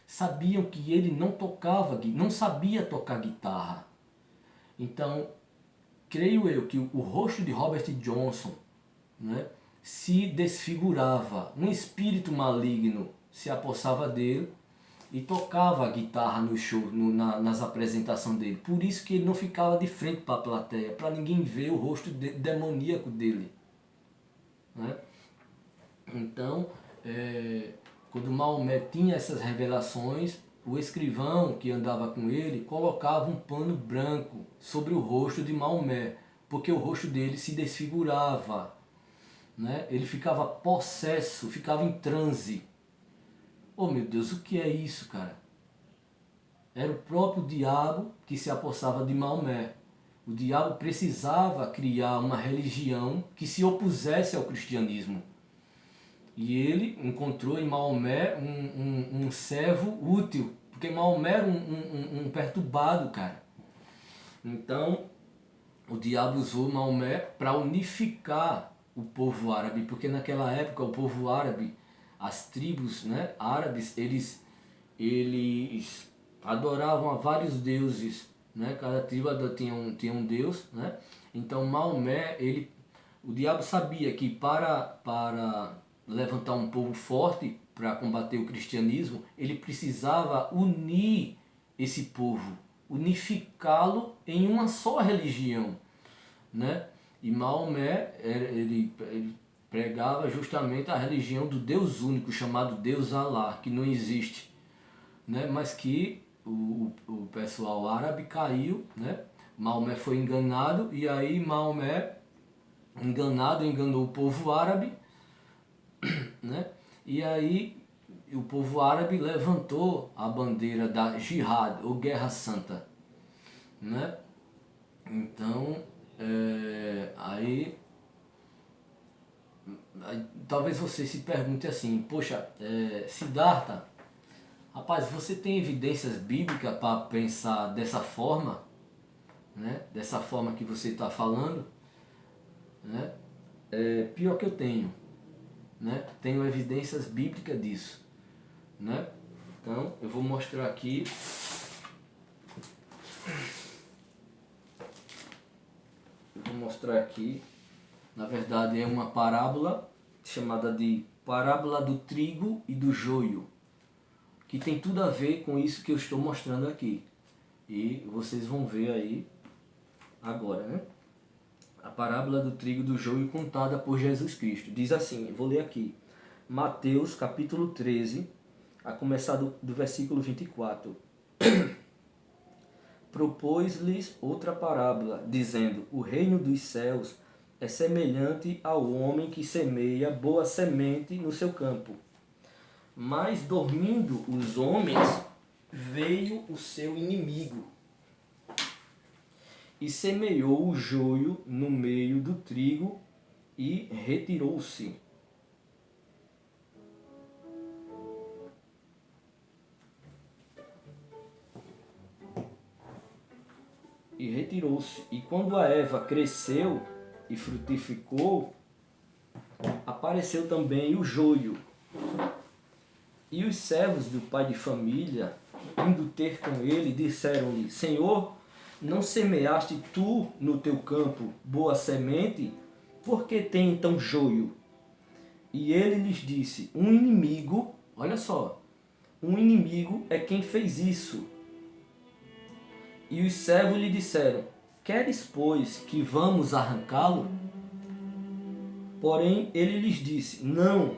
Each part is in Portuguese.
sabiam que ele não sabia tocar guitarra. Então, creio eu que o rosto de Robert Johnson, né, se desfigurava, um espírito maligno se apossava dele e tocava a guitarra no show, nas apresentações dele. Por isso que ele não ficava de frente para a plateia, para ninguém ver o rosto demoníaco dele, né? Então, quando Maomé tinha essas revelações, o escrivão que andava com ele colocava um pano branco sobre o rosto de Maomé, porque o rosto dele se desfigurava, né? Ele ficava possesso, ficava em transe. Oh meu Deus, o que é isso, cara? Era o próprio diabo que se apossava de Maomé. O diabo precisava criar uma religião que se opusesse ao cristianismo. E ele encontrou em Maomé um servo útil, porque Maomé era um perturbado, cara. Então, o diabo usou Maomé para unificar o povo árabe, porque naquela época o povo árabe, as tribos, né, árabes, eles adoravam a vários deuses, né? Cada tribo tinha um deus, né? Então Maomé, o diabo sabia que para levantar um povo forte para combater o cristianismo, ele precisava unir esse povo, unificá-lo em uma só religião, né? E Maomé, ele pregava justamente a religião do Deus único, chamado Deus Alá, que não existe, né? Mas que o pessoal árabe caiu, né? Maomé foi enganado, e aí Maomé, enganou o povo árabe, né? E aí o povo árabe levantou a bandeira da Jihad, ou Guerra Santa, né? Então, aí talvez você se pergunte assim, poxa, Siddhartha, rapaz, você tem evidências bíblicas para pensar dessa forma, né? Dessa forma que você está falando, né? Pior que eu tenho, né? Tenho evidências bíblicas disso, né? Então eu vou mostrar aqui. Na verdade é uma parábola chamada de parábola do trigo e do joio, que tem tudo a ver com isso que eu estou mostrando aqui. E vocês vão ver aí agora, né? A parábola do trigo e do joio contada por Jesus Cristo. Diz assim, vou ler aqui. Mateus capítulo 13, a começar do versículo 24. Propôs-lhes outra parábola, dizendo, o reino dos céus é semelhante ao homem que semeia boa semente no seu campo. Mas dormindo os homens, veio o seu inimigo e semeou o joio no meio do trigo e retirou-se. E quando a erva cresceu e frutificou, apareceu também o joio. E os servos do pai de família, indo ter com ele, disseram-lhe, Senhor, não semeaste tu no teu campo boa semente? Por que tem então joio? E ele lhes disse, um inimigo, olha só, um inimigo é quem fez isso. E os servos lhe disseram, queres, pois, que vamos arrancá-lo? Porém ele lhes disse, não,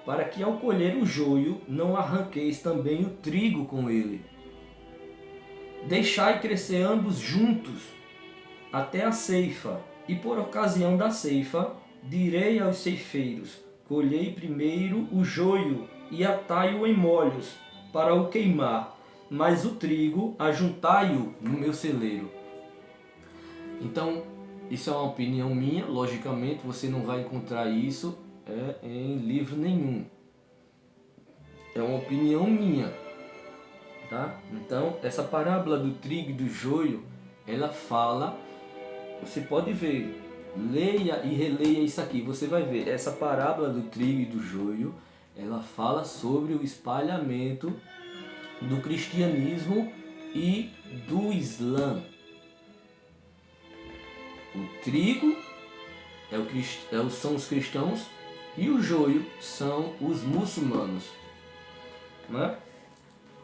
para que ao colher o joio não arranqueis também o trigo com ele. Deixai crescer ambos juntos até a ceifa, e por ocasião da ceifa direi aos ceifeiros, colhei primeiro o joio e atai-o em molhos para o queimar, mas o trigo ajuntai-o no meu celeiro. Então, isso é uma opinião minha, logicamente você não vai encontrar isso em livro nenhum. É uma opinião minha, tá? Então, essa parábola do trigo e do joio, ela fala, você pode ver, leia e releia isso aqui, você vai ver, essa parábola do trigo e do joio, ela fala sobre o espalhamento do cristianismo e do Islã. O trigo são os cristãos e o joio são os muçulmanos, né?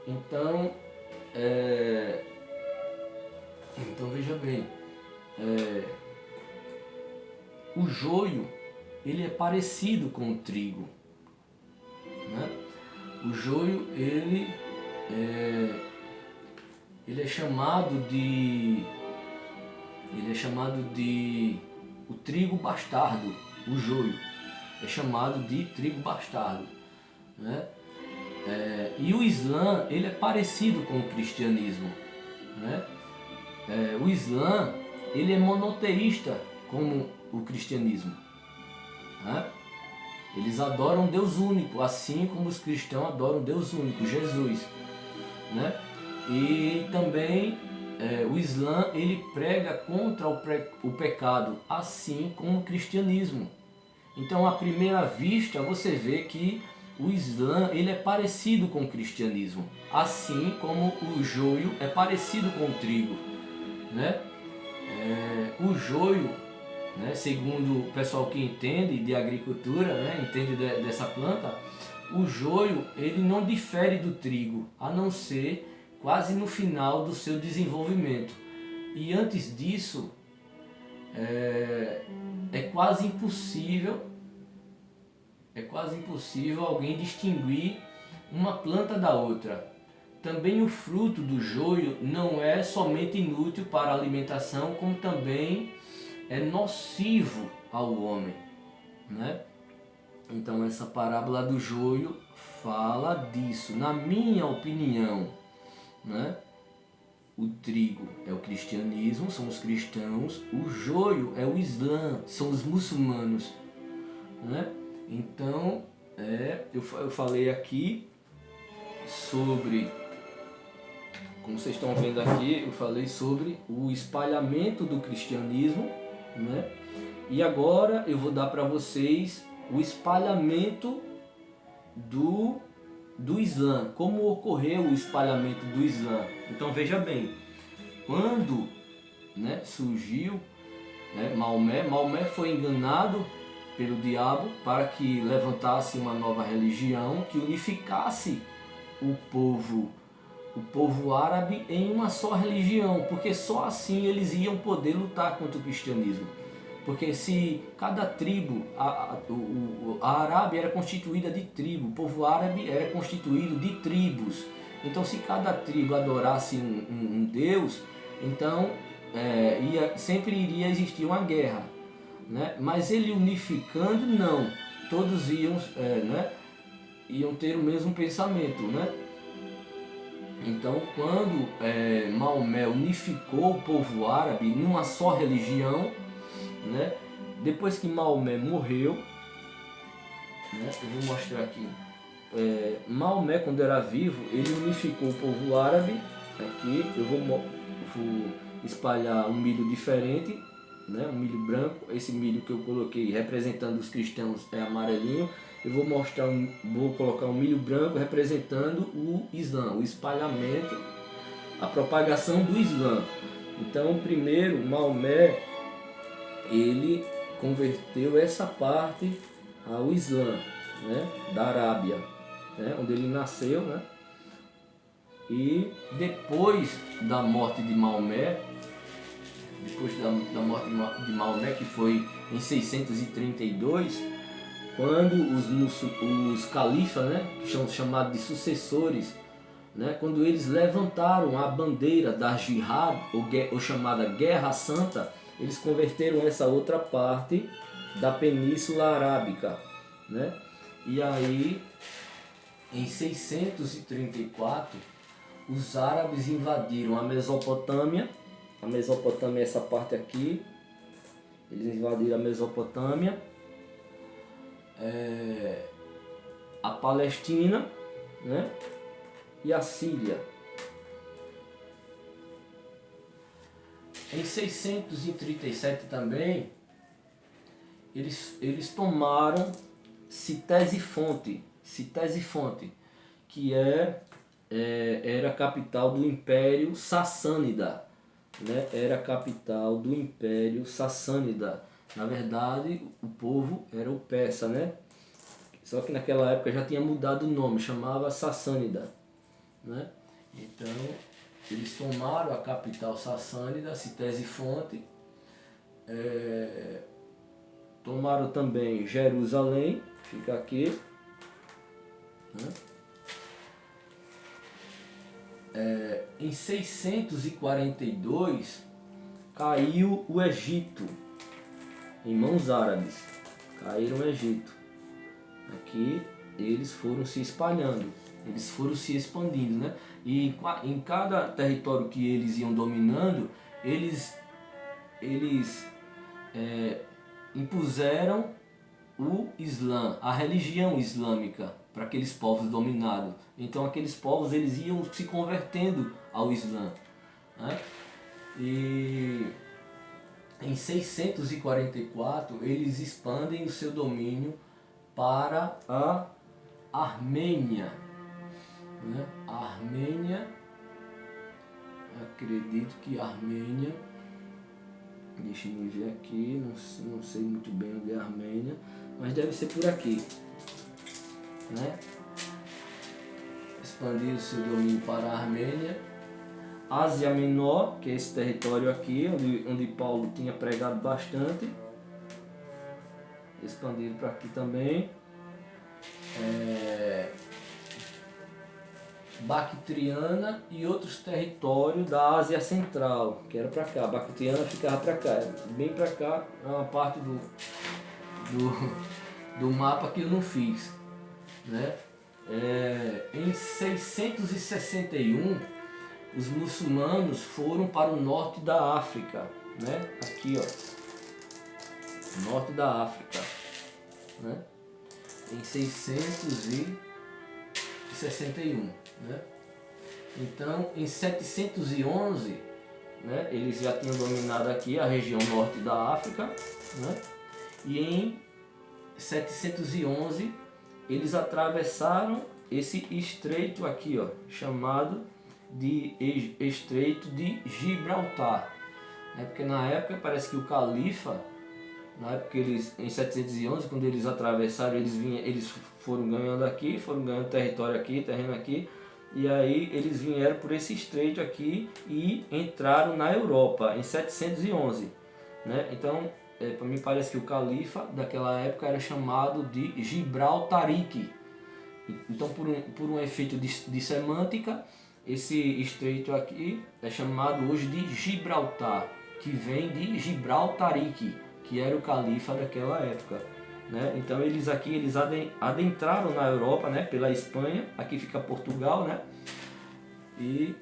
Então veja bem, o joio ele é parecido com o trigo, né? O joio ele é chamado de o trigo bastardo. O joio é chamado de trigo bastardo, né? E o Islã ele é parecido com o cristianismo, né? O Islã ele é monoteísta como o cristianismo, né? Eles adoram Deus único, assim como os cristãos adoram Deus único, Jesus, né? E também o Islã ele prega contra o pecado, assim como o cristianismo. Então, à primeira vista, você vê que o Islã ele é parecido com o cristianismo, assim como o joio é parecido com o trigo, né? O joio, né, segundo o pessoal que entende de agricultura, né, entende dessa planta, o joio ele não difere do trigo, a não ser quase no final do seu desenvolvimento. E antes disso, é quase impossível alguém distinguir uma planta da outra. Também o fruto do joio não é somente inútil para a alimentação, como também é nocivo ao homem, né? Então essa parábola do joio fala disso, na minha opinião, né? O trigo é o cristianismo, são os cristãos, o joio é o Islã, são os muçulmanos, né? Então, eu falei aqui sobre, como vocês estão vendo aqui, eu falei sobre o espalhamento do cristianismo, né? E agora eu vou dar para vocês o espalhamento do Islã, como ocorreu o espalhamento do Islã. Então veja bem, quando, né, surgiu, né, Maomé foi enganado pelo diabo para que levantasse uma nova religião que unificasse o povo árabe em uma só religião, porque só assim eles iam poder lutar contra o cristianismo. Porque se cada tribo, a Arábia era constituída de tribo, o povo árabe era constituído de tribos. Então se cada tribo adorasse um Deus, então sempre iria existir uma guerra, né? Mas ele unificando, não. Todos iam ter o mesmo pensamento, né? Então quando Maomé unificou o povo árabe numa só religião, né? Depois que Maomé morreu, né? Eu vou mostrar aqui. Maomé, quando era vivo, ele unificou o povo árabe. Aqui eu vou espalhar um milho diferente, né? Um milho branco. Esse milho que eu coloquei representando os cristãos é amarelinho. Eu vou colocar um milho branco representando o Islã, o espalhamento, a propagação do Islã. Então, primeiro, Maomé ele converteu essa parte ao Islã, né, da Arábia, né, onde ele nasceu, né? E depois da morte de Maomé, que foi em 632, quando os califas, né, que são chamados de sucessores, né, quando eles levantaram a bandeira da Jihad, ou chamada Guerra Santa, eles converteram essa outra parte da Península Arábica, né? E aí, em 634, os árabes invadiram a Mesopotâmia. A Mesopotâmia é essa parte aqui. Eles invadiram a Mesopotâmia, a Palestina, né? E a Síria. Em 637 também, eles tomaram Ctesifonte, que é era a capital do Império Sassânida, né? Era a capital do Império Sassânida. Na verdade, o povo era o persa, né? Só que naquela época já tinha mudado o nome, chamava Sassânida, né? Então, eles tomaram a capital sassânida, Ctesifonte, tomaram também Jerusalém, fica aqui, né? Em 642 caiu o Egito em mãos árabes, caíram o Egito. Aqui eles foram se espalhando, eles foram se expandindo, né? E em cada território que eles iam dominando, eles impuseram o Islã, a religião islâmica para aqueles povos dominados. Então aqueles povos eles iam se convertendo ao Islã, né? E em 644 eles expandem o seu domínio para a Armênia, né? A Armênia, acredito que a Armênia, deixa eu ver aqui, não sei muito bem onde é a Armênia, mas deve ser por aqui, né? Expandir o seu domínio para a Armênia. Ásia Menor, que é esse território aqui, onde Paulo tinha pregado bastante, expandiram para aqui também. Bactriana e outros territórios da Ásia Central, que era para cá. Bactriana ficava para cá, bem para cá, é uma parte do mapa que eu não fiz, né? Em 661 os muçulmanos foram para o norte da África, né? Aqui, ó, norte da África, né? Em 661, né? Então, em 711, né, eles já tinham dominado aqui a região norte da África, né? E em 711 eles atravessaram esse estreito aqui, ó, chamado de Estreito de Gibraltar, né? Porque na época parece que o califa, na época em 711, quando eles atravessaram, eles foram ganhando aqui, foram ganhando território aqui, terreno aqui, e aí eles vieram por esse estreito aqui e entraram na Europa em 711, né? Então, para mim parece que o califa daquela época era chamado de Gibraltarique. Então, por um efeito de semântica, esse estreito aqui é chamado hoje de Gibraltar, que vem de Gibraltarique, que era o califa daquela época, né? Então eles adentraram na Europa, né, pela Espanha, aqui fica Portugal, né? E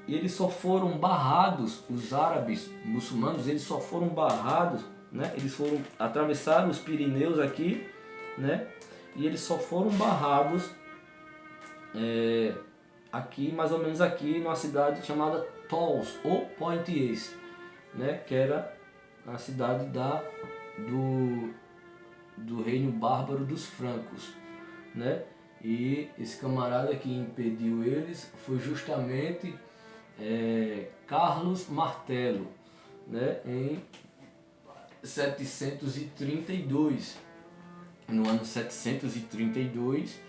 eles só foram barrados, os árabes muçulmanos, eles só foram barrados, né? Eles atravessaram os Pirineus aqui, né? E eles só foram barrados aqui, mais ou menos aqui, numa cidade chamada Tours ou Poitiers, né? Que era a cidade do reino bárbaro dos francos, né? E esse camarada que impediu eles foi justamente Carlos Martelo, né? Em 732, no ano 732,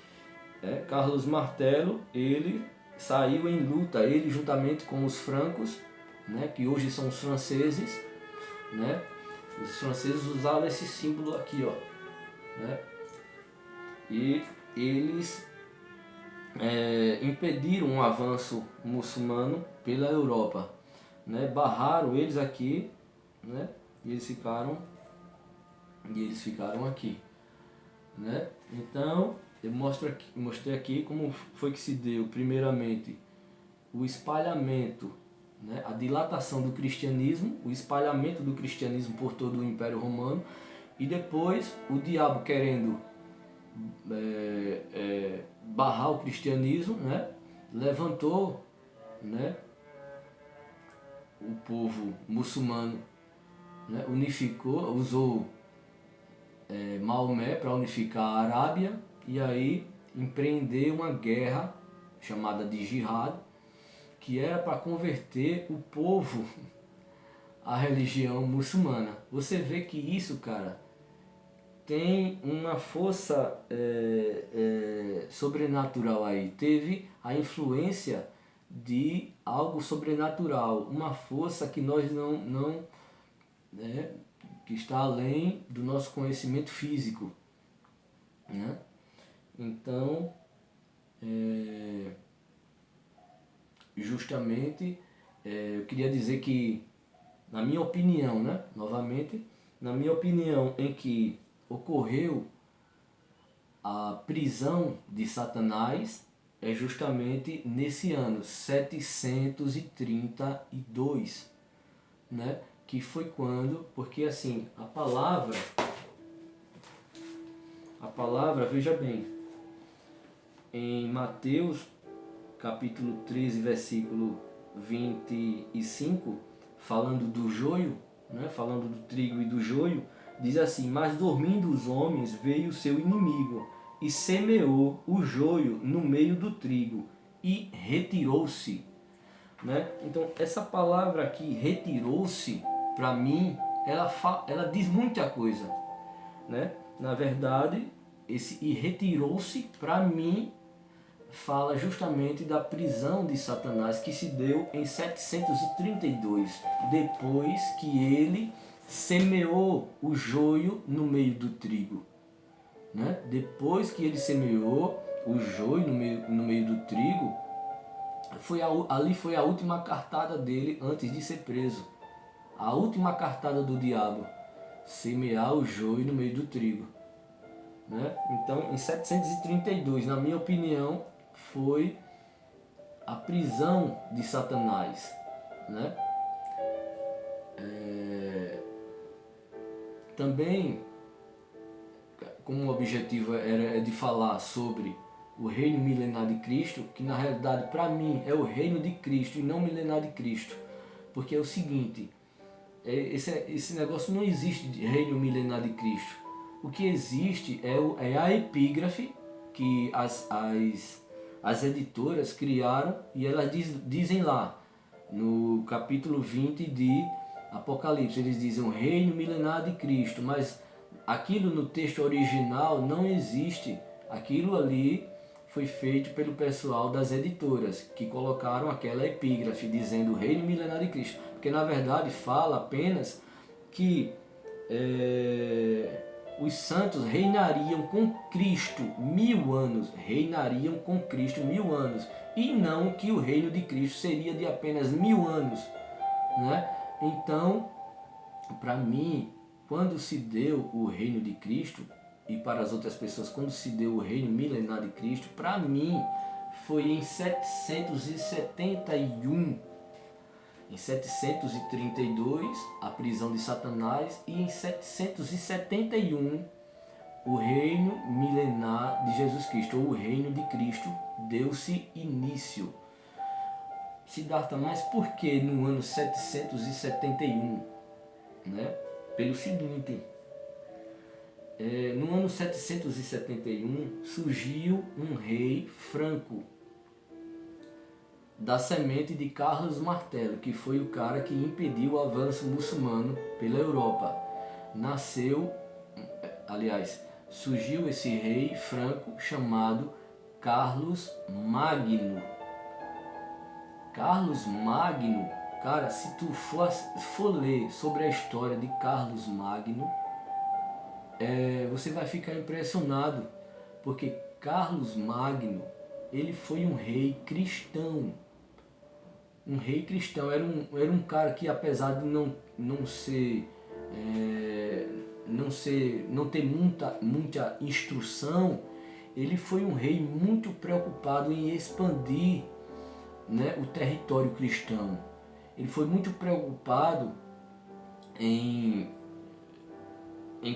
Carlos Martelo, ele saiu em luta, ele juntamente com os francos, né? Que hoje são os franceses, né? Os franceses usavam esse símbolo aqui, ó, né? E eles impediram um avanço muçulmano pela Europa, né? Barraram eles aqui, né? E eles ficaram aqui, né? Então eu mostrei aqui como foi que se deu primeiramente o espalhamento, né, a dilatação do cristianismo, o espalhamento do cristianismo por todo o Império Romano, e depois o diabo querendo barrar o cristianismo, né, levantou, né, o povo muçulmano, né, unificou, usou Maomé para unificar a Arábia, e aí empreender uma guerra chamada de jihad, que era para converter o povo à religião muçulmana. Você vê que isso, cara, tem uma força sobrenatural aí. Teve a influência de algo sobrenatural, uma força que nós não que está além do nosso conhecimento físico, né? Então, justamente, eu queria dizer que, na minha opinião, né? Novamente, na minha opinião, em que ocorreu a prisão de Satanás, é justamente nesse ano 732, né? Que foi quando, porque assim, a palavra, veja bem, em Mateus capítulo 13, versículo 25, falando do joio, né? Falando do trigo e do joio, diz assim: mas dormindo os homens, veio o seu inimigo, e semeou o joio no meio do trigo, e retirou-se. Né? Então, essa palavra aqui, retirou-se, para mim, ela diz muita coisa. Né? Na verdade, esse e retirou-se, para mim, fala justamente da prisão de Satanás, que se deu em 732, depois que ele semeou o joio no meio do trigo. Né? Depois que ele semeou o joio no meio do trigo, ali foi a última cartada dele antes de ser preso. A última cartada do diabo, semear o joio no meio do trigo. Né? Então, em 732, na minha opinião, foi a prisão de Satanás. Né? Também, como o objetivo era de falar sobre o reino milenar de Cristo, que na realidade para mim é o reino de Cristo e não milenar de Cristo, porque é o seguinte, esse negócio não existe de reino milenar de Cristo. O que existe é a epígrafe que as editoras criaram, e elas dizem lá no capítulo 20 de Apocalipse, eles dizem o reino milenar de Cristo, mas aquilo no texto original não existe. Aquilo ali foi feito pelo pessoal das editoras, que colocaram aquela epígrafe dizendo o reino milenar de Cristo, porque na verdade fala apenas que os santos reinariam com Cristo 1000 anos, reinariam com Cristo 1000 anos, e não que o reino de Cristo seria de apenas 1000 anos, né? Então, para mim, quando se deu o reino de Cristo, e para as outras pessoas, quando se deu o reino milenar de Cristo, para mim, foi em 771. Em 732, a prisão de Satanás, e em 771, o reino milenar de Jesus Cristo, ou o reino de Cristo, deu-se início. Siddhartha, mas por que no ano 771? Né? Pelo seguinte, no ano 771 surgiu um rei franco, da semente de Carlos Martello, que foi o cara que impediu o avanço muçulmano pela Europa. Surgiu esse rei franco chamado Carlos Magno. Carlos Magno, cara, se tu for ler sobre a história de Carlos Magno, você vai ficar impressionado, porque Carlos Magno, ele foi um rei cristão. Um rei cristão, era um cara que, apesar de não ter muita instrução, ele foi um rei muito preocupado em expandir, né, o território cristão. Ele foi muito preocupado em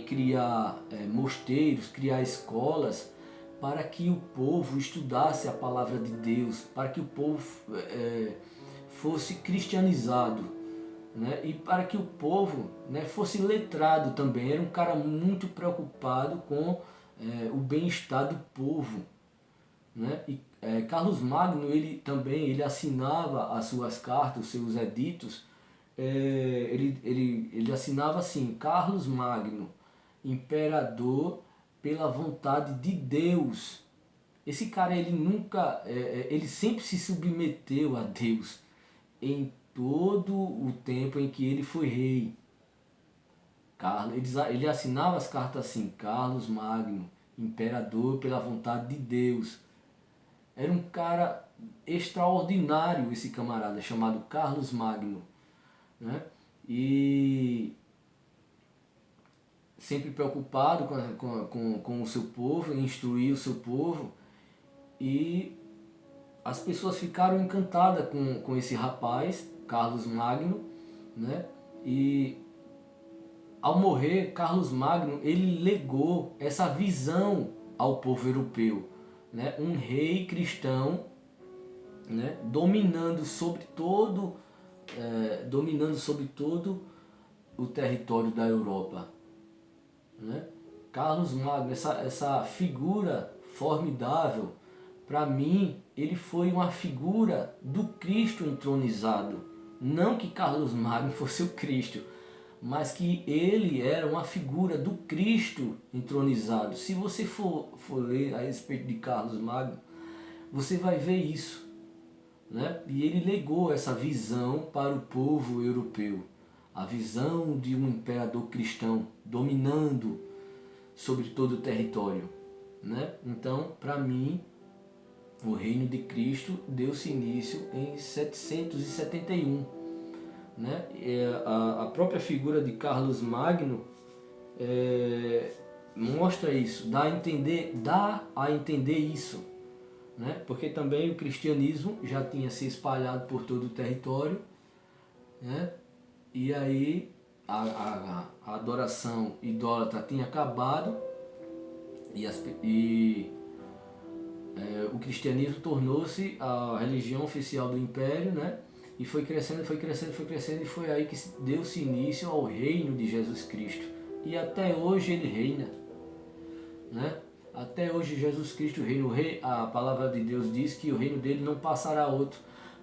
criar mosteiros, criar escolas, para que o povo estudasse a palavra de Deus, para que o povo fosse cristianizado, né? E para que o povo, né, fosse letrado também. Era um cara muito preocupado com o bem-estar do povo, né? E Carlos Magno, ele assinava as suas cartas, os seus editos, ele assinava assim: Carlos Magno, imperador pela vontade de Deus. Esse cara, ele nunca, ele sempre se submeteu a Deus em todo o tempo em que ele foi rei. Ele assinava as cartas assim: Carlos Magno, imperador pela vontade de Deus. Era um cara extraordinário, esse camarada chamado Carlos Magno, né? E sempre preocupado com o seu povo, em instruir o seu povo. E as pessoas ficaram encantadas com esse rapaz, Carlos Magno, né? E ao morrer, Carlos Magno, ele legou essa visão ao povo europeu, né? Um rei cristão, né? dominando sobre todo o território da Europa, né? Carlos Magno, essa figura formidável, para mim, ele foi uma figura do Cristo entronizado. Não que Carlos Magno fosse o Cristo, mas que ele era uma figura do Cristo entronizado. Se você for ler a respeito de Carlos Magno, você vai ver isso, né? E ele legou essa visão para o povo europeu, a visão de um imperador cristão dominando sobre todo o território, né? Então, para mim, o reino de Cristo deu-se início em 771, né? A própria figura de Carlos Magno mostra isso, dá a entender isso, né? Porque também o cristianismo já tinha se espalhado por todo o território, né? E aí a adoração idólatra tinha acabado e o cristianismo tornou-se a religião oficial do império, né? E foi crescendo, e foi aí que deu-se início ao reino de Jesus Cristo. E até hoje ele reina, né? Até hoje Jesus Cristo reina. A palavra de Deus diz que o reino dele não passará a outro.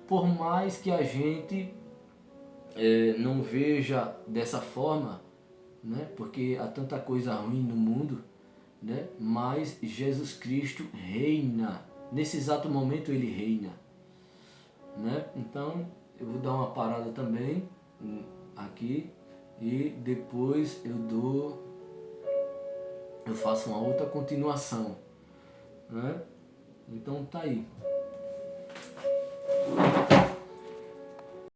Por mais que a gente não veja dessa forma, né? Porque há tanta coisa ruim no mundo, né? Mas Jesus Cristo reina. Nesse exato momento ele reina, né? Então eu vou dar uma parada também aqui e depois eu faço uma outra continuação, né? Então tá aí.